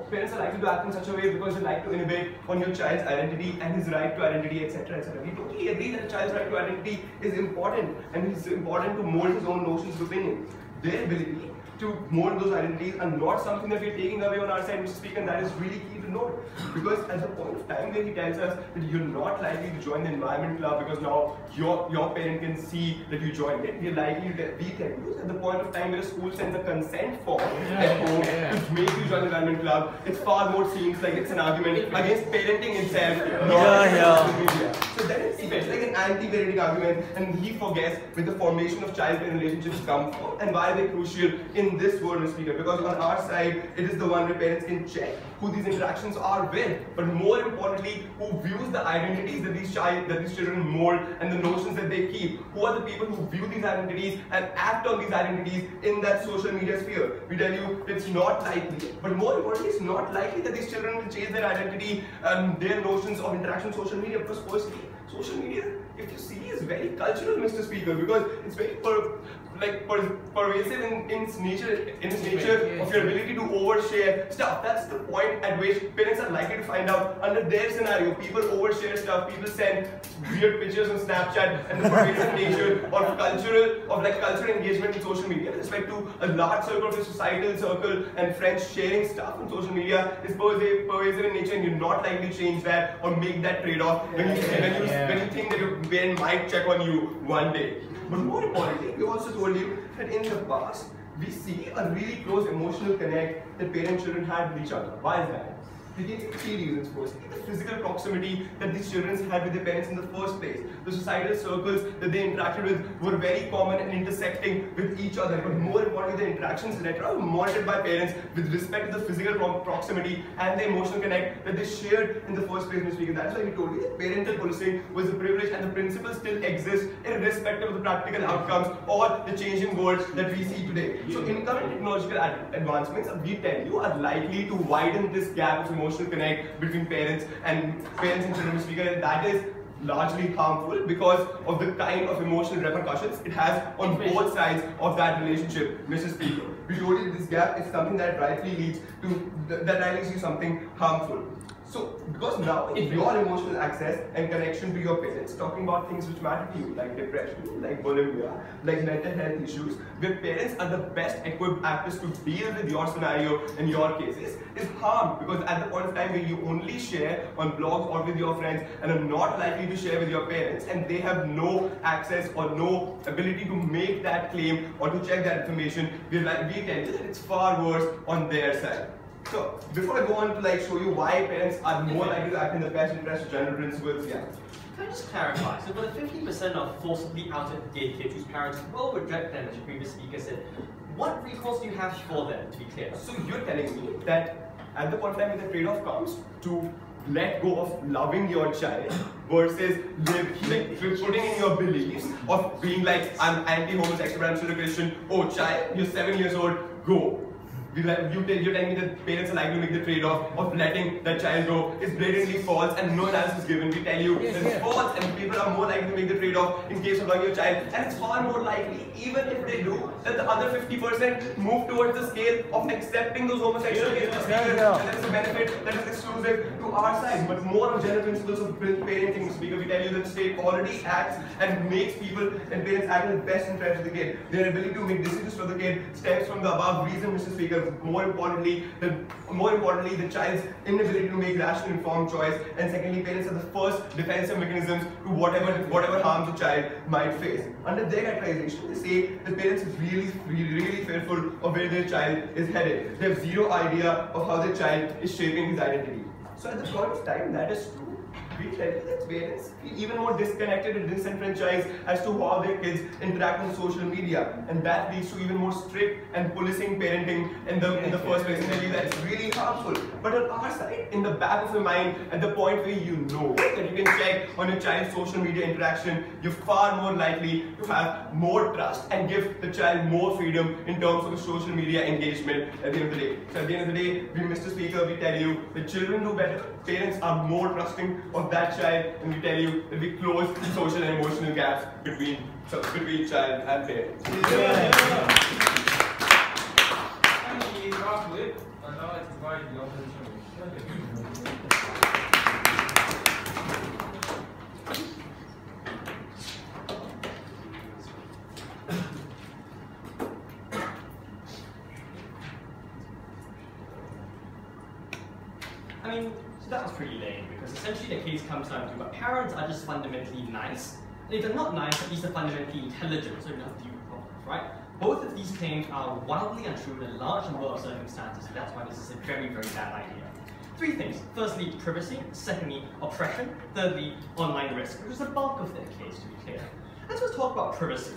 parents are likely to act in such a way because they like to inhibit on your child's identity and his right to identity, etc., etc. We totally agree that a child's right to identity is important and it's important to mold his own notions of opinion. Their ability to mold those identities are not something that we're taking away on our side, Mr. Speaker, and that is really key to note. Because at the point of time where he tells us that you're not likely to join the environment club because now your parent can see that you joined it, we're likely to be tell you at the point of time where a school sends a consent form at home to make you join the environment club, it far more seems like it's an argument against parenting itself, not social media. So then it's like an anti-parenting argument, and he forgets where the formation of child-parent relationships come from and why they're crucial in this world, Mr. Speaker. Because on our side, it is the one where parents can check who these interactions are with, but more importantly, who views the identities that these children mold and the notions that they keep. Who are the people who view these identities and act on these identities in that social media sphere? We tell you it's not likely, but more importantly, it's not likely that these children will change their identity and their notions of interaction with social media, because firstly, social media, if you see, is very cultural, Mr. Speaker, because it's very pervasive in its nature of your ability to overshare stuff. That's the point at which parents are likely to find out under their scenario. People overshare stuff, people send weird pictures on Snapchat, and the pervasive nature of cultural engagement in social media with respect to a large circle of the societal circle and friends sharing stuff on social media is pervasive in nature, and you're not likely to change that or make that trade-off when you think that your parent might check on you one day. But more importantly, we also told you that in the past, we see a really close emotional connect that parent and children had with each other. Why is that? We gave 3 reasons. Firstly, the physical proximity that these children had with their parents in the first place. The societal circles that they interacted with were very common and intersecting with each other. But more importantly, the interactions were monitored by parents with respect to the physical proximity and the emotional connect that they shared in the first place, Mr. Speaker. That's why we told you that parental policing was a privilege, and the principle still exists irrespective of the practical outcomes or the changing world that we see today. So incoming technological advancements, we tell you, are likely to widen this gap of emotional connect between parents and children, Mr. Speaker, and that is largely harmful because of the kind of emotional repercussions it has on both sides of that relationship, Mr. Speaker. We told you this gap is something that rightly leads to something harmful. So, because now your emotional access and connection to your parents, talking about things which matter to you, like depression, like bulimia, like mental health issues, where parents are the best equipped actors to deal with your scenario and your cases, is harmed, because at the point of time where you only share on blogs or with your friends and are not likely to share with your parents, and they have no access or no ability to make that claim or to check that information, we tell you that it's far worse on their side. So, before I go on to show you why parents are more likely to act in the best interest of general principles, yeah. Can I just clarify? So for the 50% of forcibly outed gay kids whose parents will reject them, as your previous speaker said, what recourse do you have for them, to be clear? So you're telling me that at the point of time when the trade-off comes to let go of loving your child versus putting in your beliefs of being like, I'm anti-homosexual, I'm still a Christian, oh child, you're 7 years old, go. You're telling me that parents are likely to make the trade-off of letting that child go is blatantly false and no analysis given. We tell you that it's false and people are more likely to make the trade-off in case of loving your child, and it's far more likely, even if they do, that the other 50% move towards the scale of accepting those homosexual gays as and that is a benefit that is exclusive to our side. But more on general principles of parenting, Speaker, we tell you that the state already acts and makes people and parents act in the best interest of the kid. Their ability to make decisions for the kid stems from the above reason, Mr. Speaker. More importantly, the child's inability to make rational, informed choice, and secondly, parents are the first defensive mechanisms to whatever harms a child might face. Under their categorization, they say the parents are really fearful of where their child is headed. They have zero idea of how their child is shaping his identity. So at the point of time that is true, we tell you that parents feel even more disconnected and disenfranchised as to how their kids interact on social media, and that leads to even more strict and policing parenting in the first place. And I believe that's really harmful. But on our side, in the back of your mind, at the point where you know that you can check on your child's social media interaction, you're far more likely to have more trust and give the child more freedom in terms of social media engagement at the end of the day. So at the end of the day, we, Mr. Speaker, we tell you that children do better, parents are more trusting of that child, and we tell you that we close social and emotional gaps between child and parents. I mean, so that was pretty lame, because essentially the case comes down to, but parents are just fundamentally nice, and if they're not nice, at least they're fundamentally intelligent, so you don't have to deal with problems, right? Both of these claims are wildly untrue in a large number of circumstances, and that's why this is a very bad idea. Three things. Firstly, privacy. Secondly, oppression. Thirdly, online risk, which is the bulk of their case, to be clear. Let's just talk about privacy.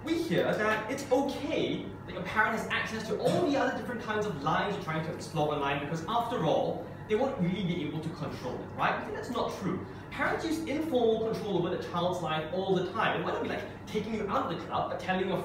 We hear that it's okay that your parent has access to all the other different kinds of lives you're trying to explore online, because after all, they won't really be able to control it, right? I think that's not true. Parents use informal control over the child's life all the time. It might not be like taking you out of the club, but telling your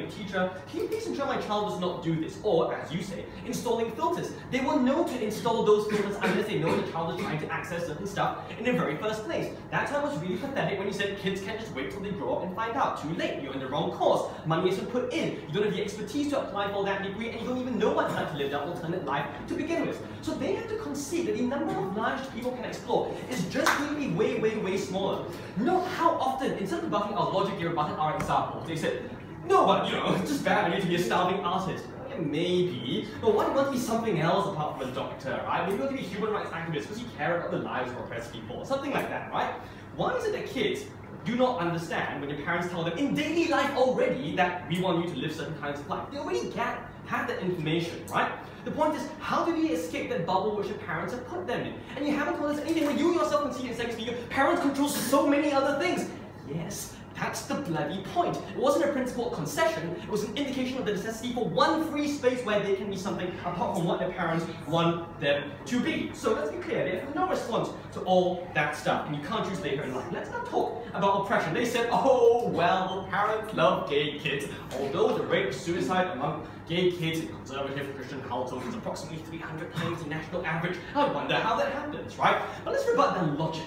teacher, can you please ensure my child does not do this? Or, as you say, installing filters. They will know to install those filters unless they know the child is trying to access certain stuff in the very first place. That time was really pathetic when you said kids can't just wait till they grow up and find out. Too late, you're in the wrong course. Money isn't put in. You don't have the expertise to apply for that degree, and you don't even know what it's like to live that alternate life to begin with. So they have to concede that the number of lives people can explore is just going to be way smaller. Note how often, instead of rebutting our logic, they rebutted our example. They said, no, but it's just bad idea to be a starving artist. Yeah, maybe, but why do you want to be something else apart from a doctor, right? Maybe you want to be a human rights activist because you care about the lives of oppressed people, something like that, right? Why is it that kids do not understand when your parents tell them in daily life already that we want you to live certain kinds of life? They already have that information, right? The point is, how do we escape that bubble which your parents have put them in? And you haven't told us anything where you yourself can see in second speaker, parents control so many other things. Yes, that's the bloody point. It wasn't a principled concession, it was an indication of the necessity for one free space where they can be something apart from what their parents want them to be. So let's be clear, they have no response to all that stuff, and you can't choose later in life. Let's not talk about oppression. They said, oh, well, parents love gay kids, although the rate of suicide among gay kids in conservative Christian households is approximately 300 times the national average. I wonder how that happens, right? But let's rebut that logic.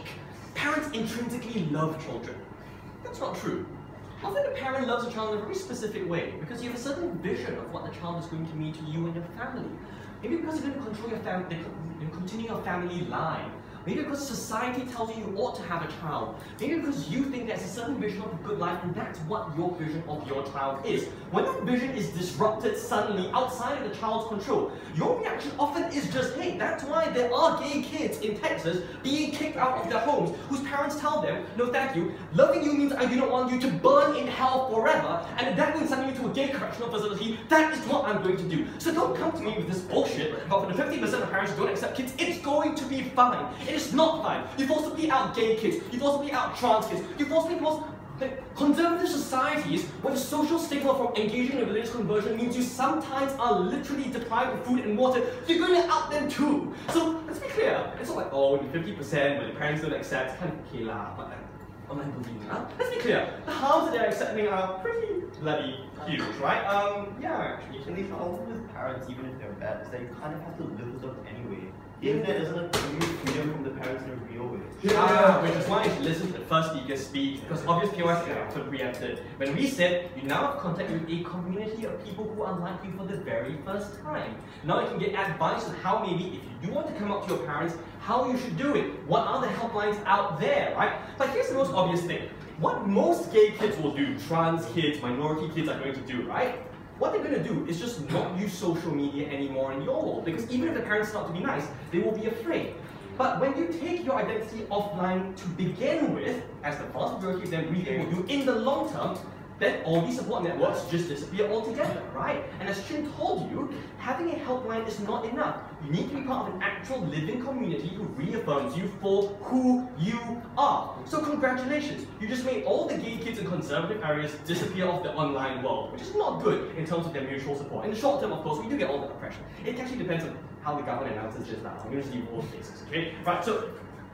Parents intrinsically love children. That's not true. Often a parent loves a child in a very specific way because you have a certain vision of what the child is going to mean to you and your family. Maybe because you're going to control your family, continue your family line. Maybe because society tells you you ought to have a child. Maybe because you think there's a certain vision of a good life and that's what your vision of your child is. When that vision is disrupted suddenly outside of the child's control, your reaction often is just, hey, that's why there are gay kids in Texas being kicked out of their homes whose parents tell them, no thank you, loving you means I do not want you to burn in hell forever, and if that means sending you to a gay correctional facility, that is what I'm going to do. So don't come to me with this bullshit about for the 50% of parents who don't accept kids, it's going to be fine. It is not fine. You forcibly out gay kids. You forcibly out trans kids. You forcibly conservative societies where the social stigma from engaging in religious conversion means you sometimes are literally deprived of food and water. You're going to out them too. So let's be clear. It's not like, oh, the 50% when the parents don't accept, it's kind of okay lah, but online bullying, huh? Let's be clear. The harms that they're accepting are pretty bloody huge, right? Yeah, actually. And the problem with parents, even if they're bad, is that you kind of have to live with them anyway. Even if there isn't a true freedom from the parents in a real way. Which is why you should listen to the first speaker speak, because obvious POS are preempted. When we said you now have contact with a community of people who are like you for the very first time. Now you can get advice on how maybe, if you do want to come up to your parents, how you should do it. What are the helplines out there, right? But here's the most obvious thing. What most gay kids will do, trans kids, minority kids are going to do, right? What they're going to do is just not use social media anymore in your world, because even if the parents start to be nice, they will be afraid. But when you take your identity offline to begin with, as the vast majority of them really will do in the long term, then all these support networks just disappear altogether, right? And as Chin told you, having a helpline is not enough. You need to be part of an actual living community who reaffirms you for who you are. So congratulations, you just made all the gay kids in conservative areas disappear off the online world, which is not good in terms of their mutual support. In the short term, of course, we do get all the oppression. It actually depends on how the government announces just now. I'm going to just leave all the cases, okay? Right, so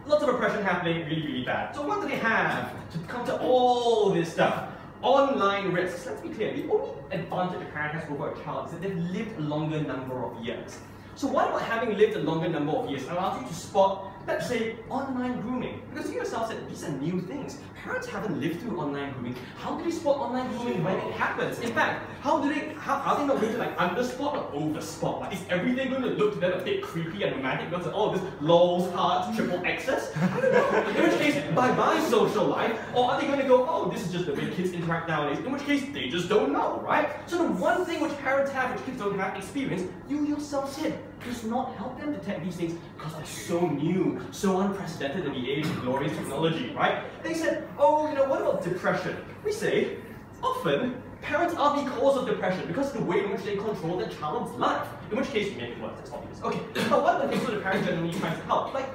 lots of oppression happening, really, really bad. So what do they have to counter all this stuff? Online risks. Let's be clear, the only advantage a parent has over a child is that they've lived a longer number of years. So what about having lived a longer number of years allows you to spot, let's say, online grooming? Because you yourself said these are new things. Parents haven't lived through online grooming. How do they spot online grooming when it happens? In fact, how are they not going to like underspot or overspot? Like, is everything going to look to them a bit creepy and romantic because of all this lols, hearts, triple X's? I don't know. In which case, bye-bye social life. Or are they going to go, oh, this is just the way kids interact nowadays? In which case, they just don't know, right? So the one thing which parents have, which kids don't have experience, you yourself said, does not help them detect these things because they're so new, so unprecedented in the age of glorious technology, right? They said, oh, what about depression? We say, often, parents are the cause of depression because of the way in which they control their child's life. In which case, you make it worse, that's obvious. Okay, but what are the things that the parents generally trying to help? Like,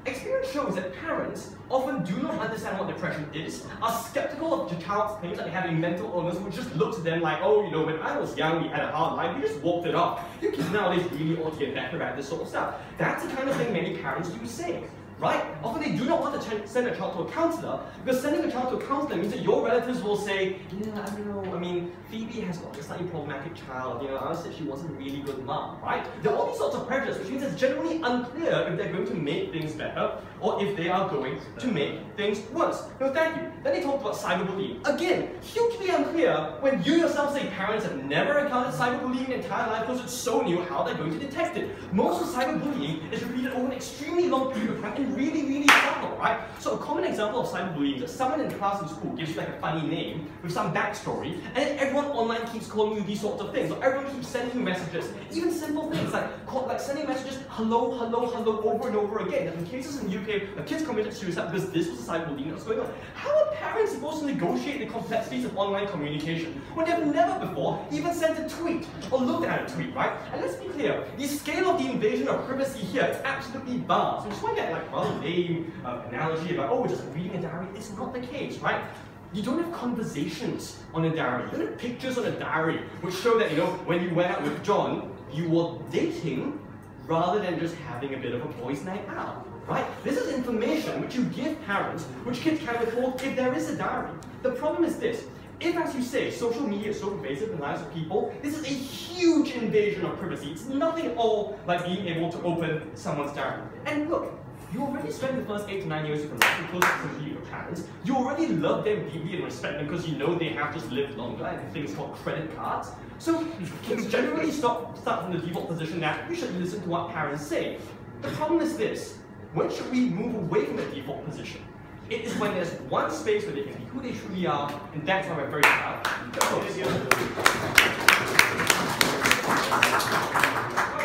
experience shows that parents often do not understand what depression is, are skeptical of the child's claims that they have a mental illness, which just looks at them like, oh, when I was young, we had a hard life, we just walked it off. You kids nowadays really ought to get better at this sort of stuff. That's the kind of thing many parents do say. Right? Often they do not want to send a child to a counselor because sending a child to a counselor means that your relatives will say, yeah, I don't know, I mean, Phoebe has got a slightly problematic child, I said she wasn't a really good mom, right? There are all these sorts of prejudice, which means it's generally unclear if they're going to make things better or if they are going to make things worse. No, thank you. Then they talk about cyberbullying. Again, hugely unclear when you yourself say parents have never encountered cyberbullying in their entire life because it's so new how they're going to detect it. Most of cyberbullying is repeated over an extremely long period of time and really, really subtle, right? So a common example of cyberbullying is that someone in class in school gives you like a funny name with some backstory, and then everyone online keeps calling you these sorts of things, or everyone keeps sending you messages, even simple things like sending messages hello, hello, hello over and over again. And in cases in the UK, the kids committed suicide because this was the cyberbullying that was going on. How are parents supposed to negotiate the complexities of online communication when they've never before even sent a tweet or looked at a tweet, right? And let's be clear, the scale of the invasion of privacy here is absolutely vast. Which is why that rather lame analogy about, oh, just reading a diary. It's not the case, right? You don't have conversations on a diary. You don't have pictures on a diary which show that, when you went out with John, you were dating rather than just having a bit of a boys' night out, right? This is information which you give parents, which kids can withhold if there is a diary. The problem is this. If, as you say, social media is so pervasive in the lives of people, this is a huge invasion of privacy. It's nothing at all like being able to open someone's diary. And look, You already spend the first 8 to 9 years of your life in close proximity with your parents. You already love them deeply and respect them because you know they have just lived longer and things called credit cards. So kids generally start from the default position that you should listen to what parents say. The problem is this: when should we move away from the default position? It is when there's one space where they can be who they truly are, and that's why we're very proud.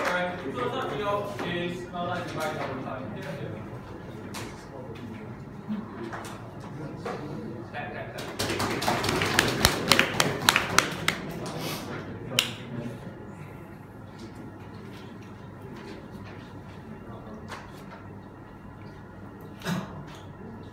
Alright, so something else is not like the back all the time.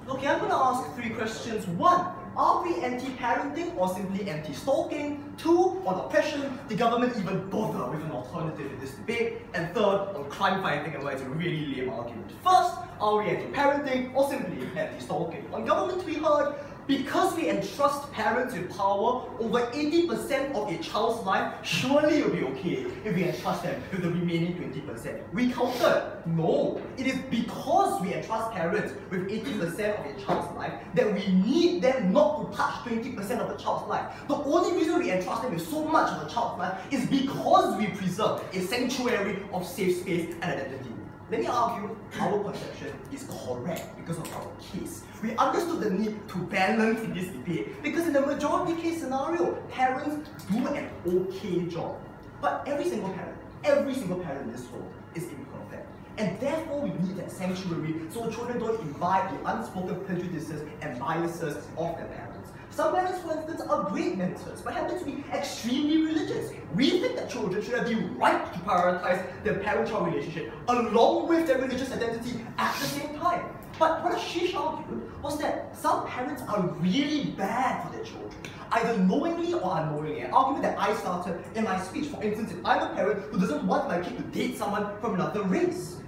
Okay, I'm going to ask 3 questions. 1, are we anti-parenting or simply anti-stalking? 2, on oppression, the government even bother with an alternative in this debate? And 3rd, on crime fighting and why it's a really lame argument. First, are we anti-parenting or simply anti-stalking? On government we heard, because we entrust parents with power over 80% of a child's life, surely it will be okay if we entrust them with the remaining 20%. We countered, no. It is because we entrust parents with 80% of a child's life that we need them not to touch 20% of the child's life. The only reason we entrust them with so much of the child's life is because we preserve a sanctuary of safe space and identity. Let me argue, our conception is correct because of our case. We understood the need to balance in this debate because in the majority case scenario, parents do an okay job. But every single parent in this world is imperfect. And therefore we need that sanctuary so children don't imbibe the unspoken prejudices and biases of their parents. Some parents, for instance, are great mentors, but happen to be extremely religious. We think that children should have the right to prioritize their parent-child relationship along with their religious identity at the same time. But what Ashish argued was that some parents are really bad for their children, either knowingly or unknowingly, an argument that I started in my speech. For instance, if I'm a parent who doesn't want my kid to date someone from another race,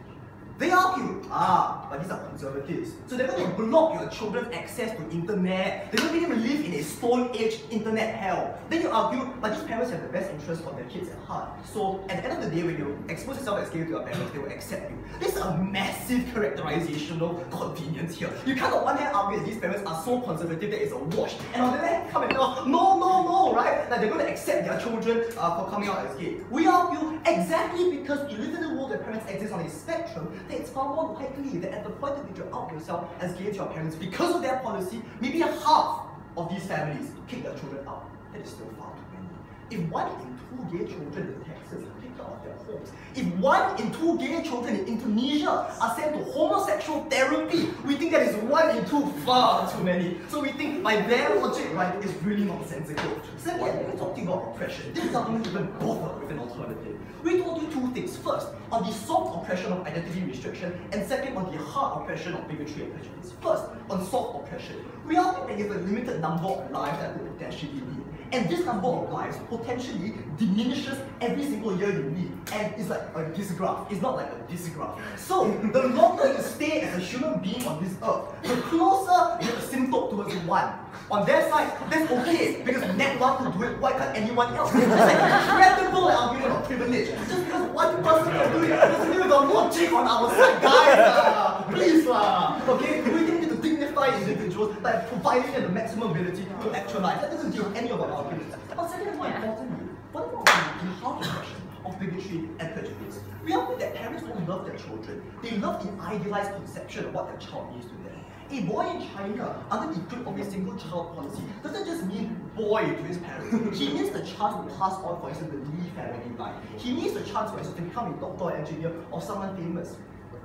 they argue, but these are conservatives. So they're going to block your children's access to internet. They're going to make them live in a Stone Age internet hell. Then you argue, but these parents have the best interest of their kids at heart. So at the end of the day, when you expose yourself as gay to your parents, they will accept you. This is a massive characterizational convenience here. You can't on one hand argue that these parents are so conservative that it's a wash. And on the other hand, come and tell, no, right? That they're going to accept their children for coming out as gay. We argue exactly because we live in a world where parents exist on a spectrum, that it's far more likely that at the point that you out yourself as gay to your parents because of their policy, maybe a half of these families kick their children out. That is still far too many. If 1 in 2 gay children in Texas are kicked out of their homes, if 1 in 2 gay children in Indonesia are sent to homosexual therapy, we think that is 1 in 2 far too many. So we think by their logic, right, it's really nonsensical. Second, let me talk to you about oppression. This government even bother with an alternative. We told you 2 things. First, on the soft oppression of identity restriction, and second, on the hard oppression of bigotry and prejudice. First, on soft oppression, we argue that you have a limited number of lives that could potentially lead. And this number of lives potentially diminishes every single year you live. And it's like a disgraph. It's not like a disgraph. So, the longer you stay as a human being on this earth, the closer you asymptote towards 1. On their side, that's okay, because net 1 could do it, why can't anyone else? It's like an incredible argument of privilege. Just because one person can do it doesn't mean we've got logic on our side, guys. Please okay? We need to dignify individuals by providing them the maximum ability to actualize. That doesn't deal with any of our arguments. But second and more importantly, what about the hard oppression of bigotry and prejudice? We argue that parents don't love their children. They love the idealized conception of what their child means to them. A boy in China, under the grip of a single child policy, doesn't just mean boy to his parents. He means the chance to pass on, for instance, the Lee family line. He means the chance, for instance, to become a doctor or engineer or someone famous.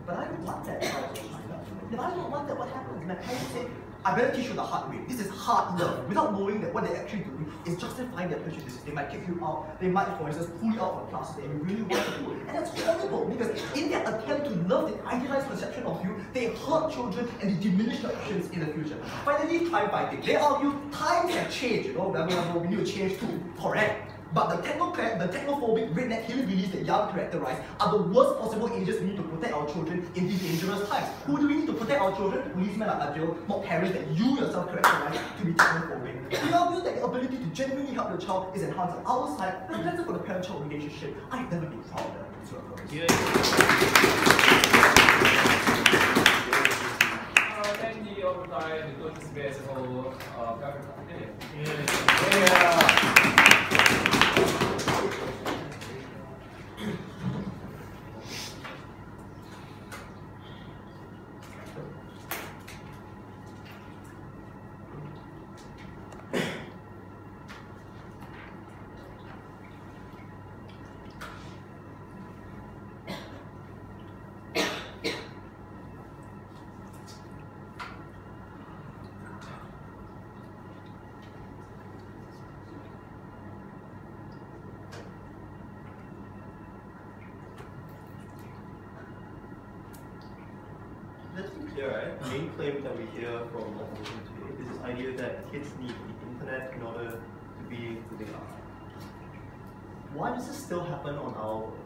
But I don't want that child in China. If I don't want that, what happens? My parents say, I better teach you the hard way. This is hard love, without knowing that what they're actually doing is justifying their prejudices. They might kick you out, they might, for instance, pull you out from classes that you really want to do. And that's horrible, because in their attempt to love the idealized conception of you, they hurt children and they diminish their options in the future. Finally, crime fighting. They argue times have changed, we need to change too. Correct. But the technophobic redneck hillbillies that Young characterize are the worst possible ages we need to protect our children in these dangerous times. Who do we need to protect our children? Policemen like Adil, not parents that you yourself characterize to be technophobic. We argue that the ability to genuinely help your child is enhanced on our side, but better for the parent-child relationship. I've never been prouder. followed by the Total Space or Graphic Opinion. Let's be clear, right? The main claim that we hear from opposition today is this idea that kids need the internet in order to be who they are. Why does this still happen on our world?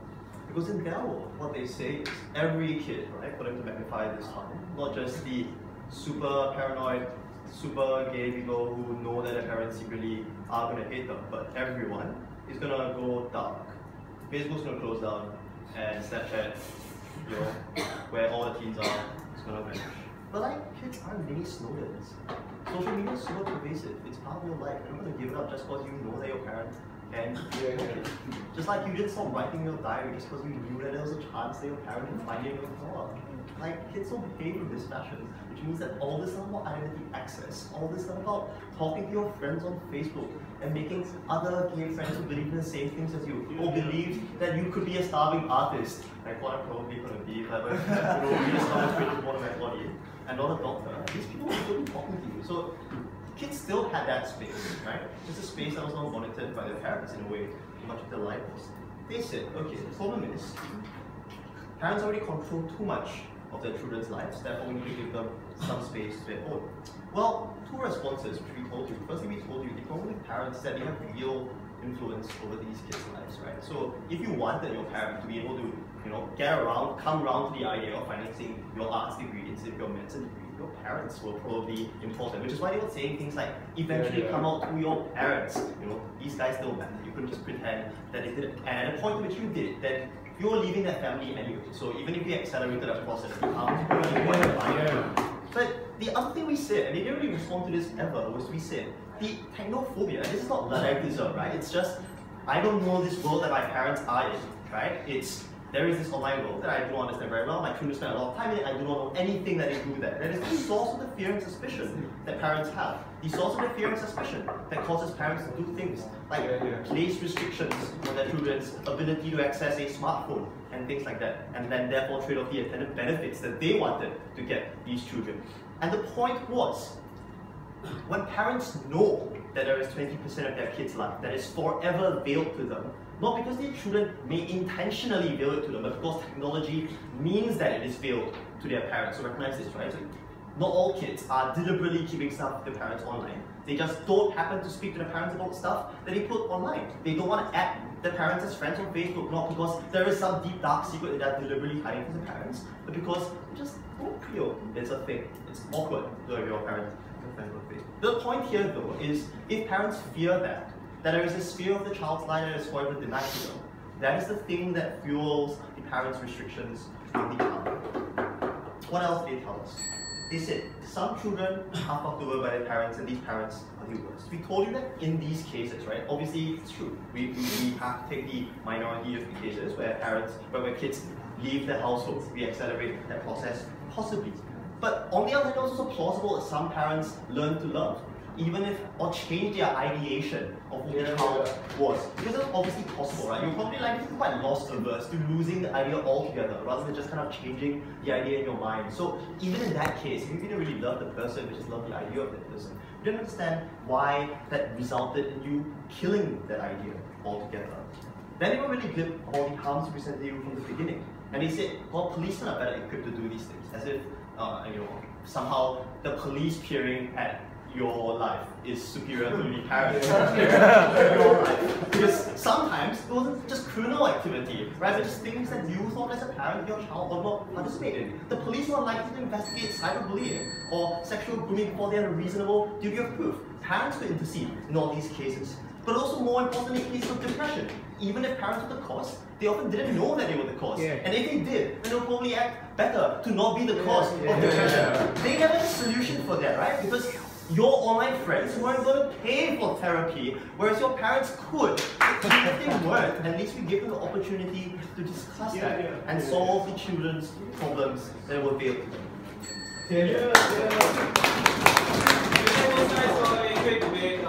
Because in their world, what they say is every kid, right, for them to magnify this time, not just the super paranoid, super gay people who know that their parents secretly are going to hate them, but everyone is going to go dark. Facebook's going to close down, and Snapchat, you know, where all the teens are, is going to vanish. But like, kids aren't mini Snowdens. Social media is super pervasive. It's part of your life. You're not going to give it up just because you know that your parents can. Just like you didn't stop writing your diary just because you knew that there was a chance that your parents would find it in your drawer. Like, kids don't behave in this fashion, which means that all this stuff about identity access, all this stuff about talking to your friends on Facebook and making other gay friends who believe in the same things as you, or believe that you could be a starving artist, like what I'm probably going to be, like, you know, be a starving creative born in my body, and not a doctor. These people will still be talking to you. So kids still had that space, right? Just a space that was not monitored by their parents in a way, much of their life was. They said, okay, the problem is, parents already control too much of their children's lives, therefore we need to give them some space to their own. Well, two responses which we told you. Firstly, we told you the problem with parents is that they have real influence over these kids' lives, right? So if you wanted your parent to be able to, you know, come around to the idea of financing your arts degree instead of your medicine degree, your parents were probably important, which is why they were saying things like, eventually come out to your parents. You know, these guys don't matter. You couldn't just pretend that they did it. And at the point at which you did it, then you were leaving that family anyway. So even if we accelerated that process, But the other thing we said, and they didn't really respond to this ever, was we said, the technophobia, and this is not Ludditism, right? It's just, I don't know this world that my parents are in, right? There is this online world that I don't understand very well. My children spend a lot of time in it. I do not know anything that they do there. That is the source of the fear and suspicion that parents have. The source of the fear and suspicion that causes parents to do things like place restrictions on their children's ability to access a smartphone and things like that, and then therefore trade off the attendant benefits that they wanted to get these children. And the point was, when parents know that there is 20% of their kids' life that is forever veiled to them, not because their children may intentionally veil it to them, but because technology means that it is veiled to their parents. So recognize this, right? So not all kids are deliberately keeping stuff with their parents online. They just don't happen to speak to their parents about stuff that they put online. They don't want to add their parents as friends on Facebook, not because there is some deep dark secret that they're deliberately hiding from their parents, but because they just don't feel it's a thing. It's awkward to have your parents friends on Facebook. The point here though is, if parents fear that there is this fear of the child's life that is forever denied to them, that is the thing that fuels the parents' restrictions on the child. What else did they tell us? They said some children are fucked over by their parents, and these parents are the worst. We told you that in these cases, right? Obviously, it's true. We have to take the minority of the cases where kids leave the household. We accelerate that process, possibly. But on the other hand, it's also plausible that some parents learn to love, even if, or change their ideation of who the child was. Because it's obviously possible, right? You're probably likely to be quite loss averse to losing the idea altogether, rather than just kind of changing the idea in your mind. So even in that case, if you didn't really love the person, but just love the idea of that person, you didn't understand why that resulted in you killing that idea altogether. Then they were really glib about the harms presented to you from the beginning. And they said, well, policemen are better equipped to do these things, as if somehow the police peering at your life is superior to the parents your life. Because sometimes it wasn't just criminal activity, right? But just things that you thought as a parent your child would not participate in. The police were likely to investigate cyberbullying or sexual grooming before they had a reasonable duty of proof. Parents could intercede in all these cases. But also more importantly, cases of depression. Even if parents were the cause, they often didn't know that they were the cause. And if they did, then they'll probably act better to not be the cause of depression. They never had a solution for that, right? Because your online friends weren't going to pay for therapy, whereas your parents could. Even if they weren't, at least we gave them the opportunity to discuss that and solve the children's problems that were available to them. Thank you guys for a great debate.